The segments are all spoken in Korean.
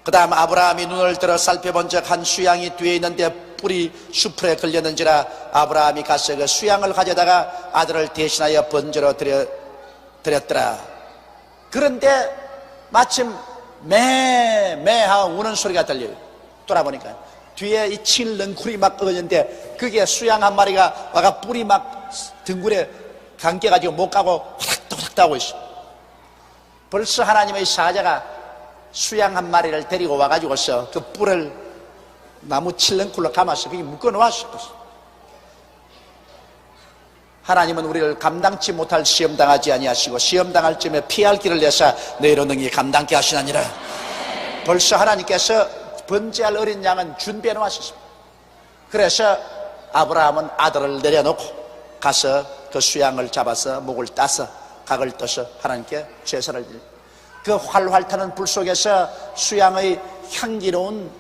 그 다음 아브라함이 눈을 들어 살펴본 적 한 수양이 뒤에 있는데 뿔이 수풀에 걸렸는지라 아브라함이 가서 그 수양을 가져다가 아들을 대신하여 번제로 드렸더라. 그런데 마침 매하고 우는 소리가 들려요. 돌아보니까 뒤에 이 칠렁쿨이 막 꺼졌는데 그게 수양 한 마리가 와가 뿔이 막 등굴에 감겨가지고 못 가고 화닥도닥 하고 있어. 벌써 하나님의 사자가 수양 한 마리를 데리고 와가지고서 그 뿔을 나무 칠렁쿨로 감아서 그게 묶어놓았어. 하나님은 우리를 감당치 못할 시험 당하지 아니하시고 시험 당할 쯤에 피할 길을 내사 너희로 능히 감당케 하시나니라. 벌써 하나님께서 번제할 어린 양은 준비해 놓으셨습니다. 그래서 아브라함은 아들을 내려놓고 가서 그 수양을 잡아서 목을 따서 각을 떠서 하나님께 제사를 드립니다. 그 활활 타는 불 속에서 수양의 향기로운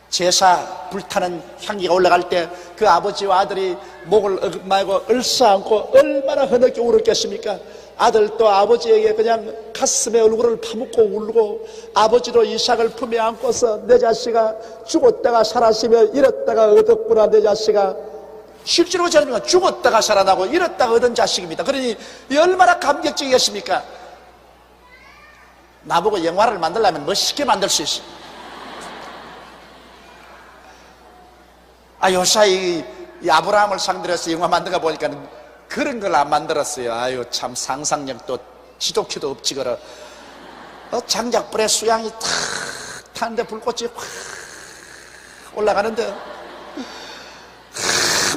제사 불타는 향기가 올라갈 때 그 아버지와 아들이 목을 마고 얼싸안고 얼마나 흐느끼 울었겠습니까? 아들도 아버지에게 그냥 가슴에 얼굴을 파묻고 울고 아버지도 이삭을 품에 안고서 내 자식아 죽었다가 살았으며 잃었다가 얻었구나. 내 자식아 실제로 저는 죽었다가 살아나고 잃었다가 얻은 자식입니다. 그러니 얼마나 감격적이겠습니까? 나보고 영화를 만들려면 멋있게 만들 수 있어. 요사이 이 아브라함을 상대로 해서 영화 만든 거 보니까 그런 걸 안 만들었어요. 아유, 참 상상력도 지독히도 없지거라. 장작불에 수양이 탁 타는데 불꽃이 확 올라가는데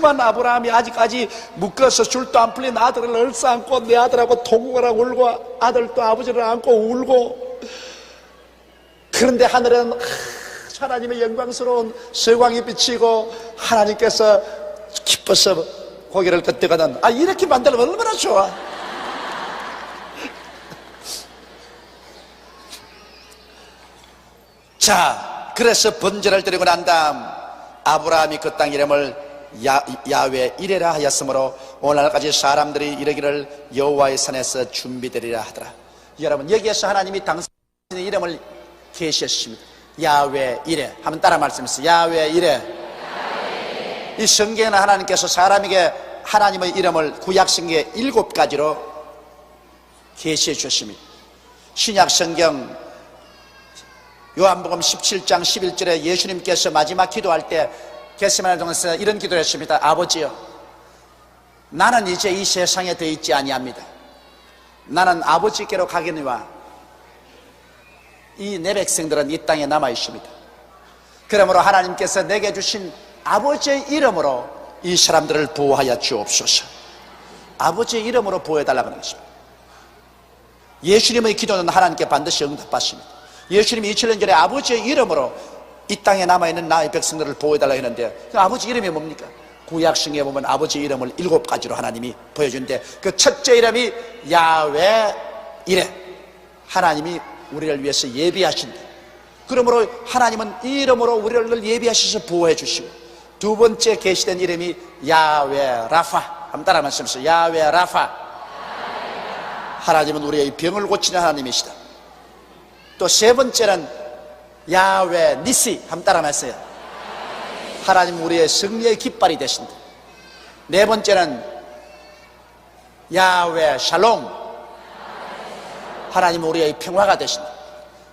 만 아브라함이 아직까지 묶어서 줄도 안 풀린 아들을 얼싸안고 내 아들하고 통곡을 하고 울고 아들도 아버지를 안고 울고 그런데 하늘에는 하나님의 영광스러운 세광이 비치고 하나님께서 기뻐서 고개를 끄덕거든. 이렇게 만들면 얼마나 좋아. 자, 그래서 번제를 드리고 난 다음 아브라함이 그 땅 이름을 야훼 이레라 하였으므로 오늘날까지 사람들이 이르기를 여호와의 산에서 준비되리라 하더라. 여러분, 여기에서 하나님이 당신의 이름을 계시했습니다. 야훼 이레. 한번 따라 말씀하세요. 야훼 이레. 이 성경에는 하나님께서 사람에게 하나님의 이름을 구약성경에 7가지로 계시해 주셨습니다. 신약성경 요한복음 17장 11절에 예수님께서 마지막 기도할 때 겟세마네 동에서 이런 기도를 했습니다. 아버지여, 나는 이제 이 세상에 더 있지 아니합니다. 나는 아버지께로 가겠니와 이 내 백성들은 이 땅에 남아 있습니다. 그러므로 하나님께서 내게 주신 아버지의 이름으로 이 사람들을 보호하여 주옵소서. 아버지의 이름으로 보호해달라고 하는 것입니다. 예수님의 기도는 하나님께 반드시 응답받습니다. 예수님이 2000년 전에 아버지의 이름으로 이 땅에 남아있는 나의 백성들을 보호해달라고 했는데 그 아버지 이름이 뭡니까? 구약성경에 보면 아버지 이름을 7가지로 하나님이 보여주는데 그 첫째 이름이 야훼 이레. 하나님이 우리를 위해서 예비하신다. 그러므로 하나님은 이 이름으로 우리를 예비하셔서 보호해 주시고, 두 번째 계시된 이름이 야훼 라파. 한번 따라 말씀하세요. 야훼 라파. 하나님은 우리의 병을 고치는 하나님이시다. 또 세 번째는 야훼 니시. 한번 따라 말씀하세요. 하나님은 우리의 승리의 깃발이 되신다. 네 번째는 야훼 샬롬. 하나님은 우리의 평화가 되신다.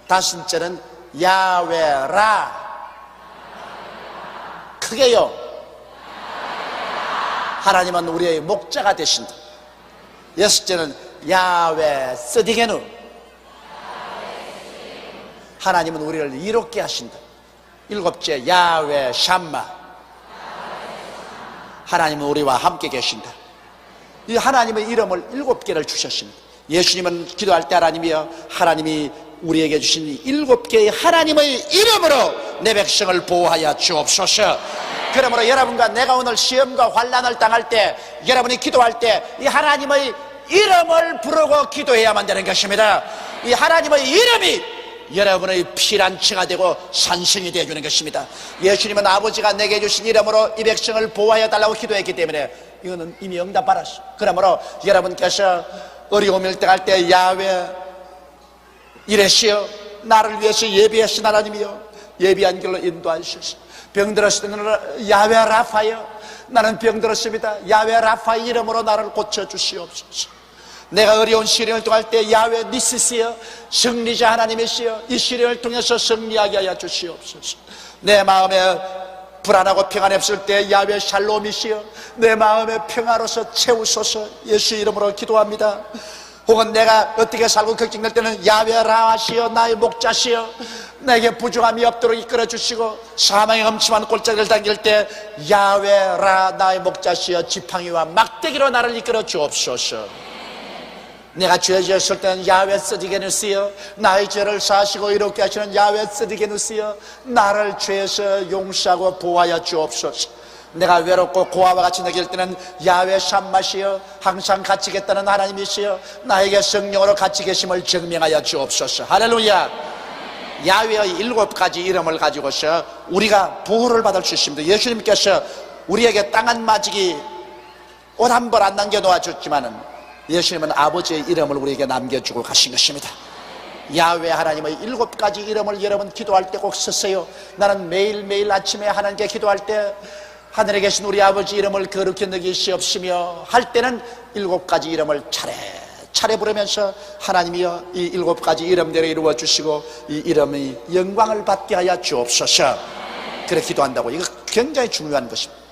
다섯째는 야훼 라. 크게요. 하나님은 우리의 목자가 되신다. 여섯째는 야훼 스디게누. 하나님은 우리를 이롭게 하신다. 일곱째 야훼 샴마. 하나님은 우리와 함께 계신다. 이 하나님의 이름을 7개를 주셨습니다. 예수님은 기도할 때 하나님이 우리에게 주신 7개의 하나님의 이름으로 내 백성을 보호하여 주옵소서. 그러므로 여러분과 내가 오늘 시험과 환난을 당할 때, 여러분이 기도할 때 이 하나님의 이름을 부르고 기도해야만 되는 것입니다. 이 하나님의 이름이 여러분의 피난처가 되고 산성이 되어주는 것입니다. 예수님은 아버지가 내게 주신 이름으로 이 백성을 보호하여 달라고 기도했기 때문에 이거는 이미 응답받았어. 그러므로 여러분께서 어려움을 당할 때 야훼 이레시여, 나를 위해서 예비하신 하나님이여, 예비한 길로 인도하시옵소서. 병들었을 때는 야훼 라파여, 나는 병들었습니다. 야훼 라파의 이름으로 나를 고쳐주시옵소서. 내가 어려운 시련을 통할 때 야훼 니시시여, 승리자 하나님이시여, 이 시련을 통해서 승리하게 하여 주시옵소서. 내 마음에 불안하고 평안이 없을 때 야훼 샬롬이시여, 내 마음에 평화로서 채우소서. 예수 이름으로 기도합니다. 혹은 내가 어떻게 살고 걱정될 때는 야훼 라하시여, 나의 목자시여, 내게 부족함이 없도록 이끌어 주시고, 사망의 엄침한 골짜기를 당길 때 야훼 라, 나의 목자시여, 지팡이와 막대기로 나를 이끌어 주옵소서. 내가 죄 지었을 때는 야훼 스디게누스여, 나의 죄를 사하시고 이롭게 하시는 야훼 스디게누스여, 나를 죄에서 용서하고 보호하여 주옵소서. 내가 외롭고 고아와 같이 느낄 때는 야훼 샴마시여, 항상 같이 계시다는 하나님이시여, 나에게 성령으로 같이 계심을 증명하여 주옵소서. 할렐루야. 야훼의 7가지 이름을 가지고서 우리가 보호를 받을 수 있습니다. 예수님께서 우리에게 땅 한 마지기 옷 한 벌 안 남겨 놓아줬지만은 예수님은 아버지의 이름을 우리에게 남겨주고 가신 것입니다. 야훼 하나님의 7가지 이름을 여러분 기도할 때 꼭 쓰세요. 나는 매일매일 아침에 하나님께 기도할 때 하늘에 계신 우리 아버지 이름을 거룩히 여기시옵시며 할 때는 7가지 이름을 차례 부르면서 하나님이여, 이 7가지 이름대로 이루어 주시고 이 이름의 영광을 받게 하여 주옵소서. 그렇게 기도한다고. 이거 굉장히 중요한 것입니다.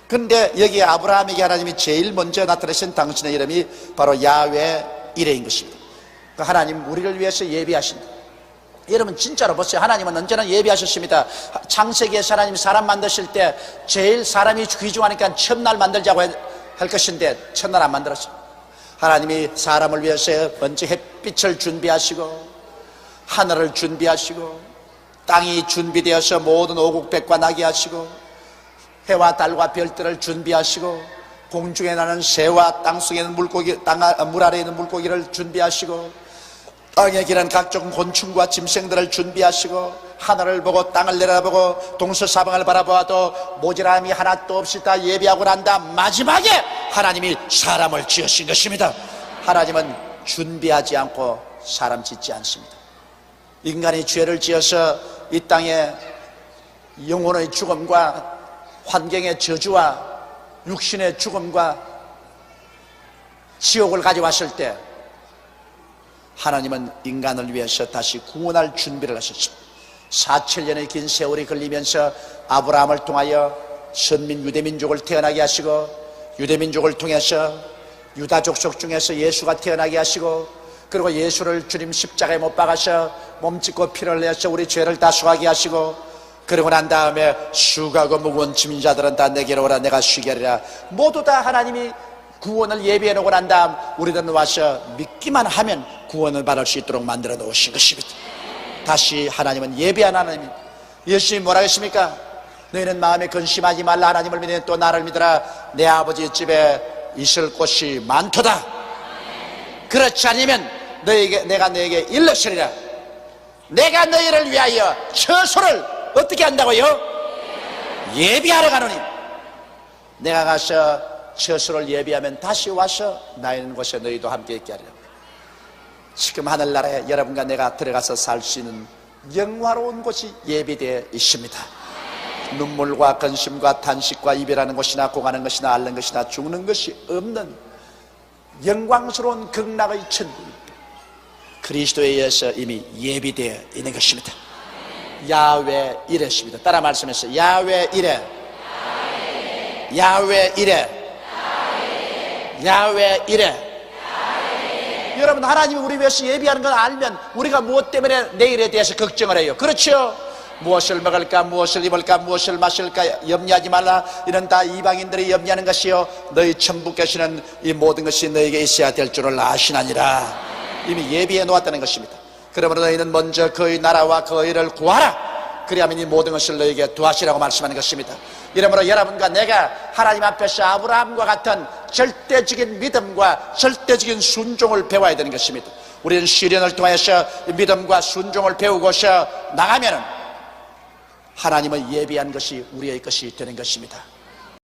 그런데 여기에 아브라함에게 하나님이 제일 먼저 나타내신 당신의 이름이 바로 야훼 이레인 것입니다. 하나님 우리를 위해서 예비하신다. 여러분 진짜로 보세요. 하나님은 언제나 예비하셨습니다. 창세기에서 하나님이 사람 만드실 때 제일 사람이 귀중하니까 첫날 만들자고 할 것인데 첫날 안 만들었어요. 하나님이 사람을 위해서 먼저 햇빛을 준비하시고 하늘을 준비하시고 땅이 준비되어서 모든 오국백과 나게 하시고 해와 달과 별들을 준비하시고 공중에 나는 새와 땅속에 있는 물고기, 물 아래에 있는 물고기를 준비하시고 땅에 기는 각종 곤충과 짐승들을 준비하시고 하늘을 보고 땅을 내려다보고 동서사방을 바라보아도 모자람이 하나도 없이 다 예비하고 난 다음 마지막에 하나님이 사람을 지으신 것입니다. 하나님은 준비하지 않고 사람 짓지 않습니다. 인간이 죄를 지어서 이 땅에 영혼의 죽음과 환경의 저주와 육신의 죽음과 지옥을 가져왔을 때 하나님은 인간을 위해서 다시 구원할 준비를 하셨습니다. 4,700년의 긴 세월이 걸리면서 아브라함을 통하여 선민 유대민족을 태어나게 하시고 유대민족을 통해서 유다 족속 중에서 예수가 태어나게 하시고 그리고 예수를 주님 십자가에 못 박아서 몸짓고 피를 내서 우리 죄를 다 수하게 하시고 그러고 난 다음에 수고하고 무거운 짐진 자들은 다 내게로 오라 내가 쉬게 하리라. 모두 다 하나님이 구원을 예비해 놓고 난 다음 우리들은 와서 믿기만 하면 구원을 받을 수 있도록 만들어 놓으신 것입니다. 다시 하나님은 예비한 하나님입니다. 예수님이 뭐라 했습니까? 너희는 마음에 근심하지 말라. 하나님을 믿으면 또 나를 믿으라. 내 아버지 집에 있을 곳이 많도다. 그렇지 않으면 내가 너에게 일러시리라. 내가 너희를 위하여 처소를 어떻게 한다고요? 예비하러 가노니 내가 가서 처소를 예비하면 다시 와서 나 있는 곳에 너희도 함께 있게 하리라. 지금 하늘나라에 여러분과 내가 들어가서 살 수 있는 영화로운 곳이 예비되어 있습니다. 눈물과 근심과 탄식과 이별하는 것이나 고가는 것이나 앓는 것이나 죽는 것이 없는 영광스러운 극락의 천국입니다. 그리스도에 의해서 이미 예비되어 있는 것입니다. 야훼 이레십니다. 따라 말씀했어요. 야훼 이레, 야훼 이레, 야훼 이레. 여러분 하나님이 우리 위해서 예비하는 걸 알면 우리가 무엇 때문에 내일에 대해서 걱정을 해요? 그렇죠? 무엇을 먹을까, 무엇을 입을까, 무엇을 마실까 염려하지 말라. 이런 다 이방인들이 염려하는 것이요 너희 천부께서는 이 모든 것이 너에게 있어야 될 줄을 아시나니라. 이미 예비해 놓았다는 것입니다. 그러므로 너희는 먼저 그의 나라와 그의 의를 구하라. 그리하면 이 모든 것을 너희에게 도하시라고 말씀하는 것입니다. 이러므로 여러분과 내가 하나님 앞에서 아브라함과 같은 절대적인 믿음과 절대적인 순종을 배워야 되는 것입니다. 우리는 시련을 통해서 믿음과 순종을 배우고서 나가면 하나님의 예비한 것이 우리의 것이 되는 것입니다.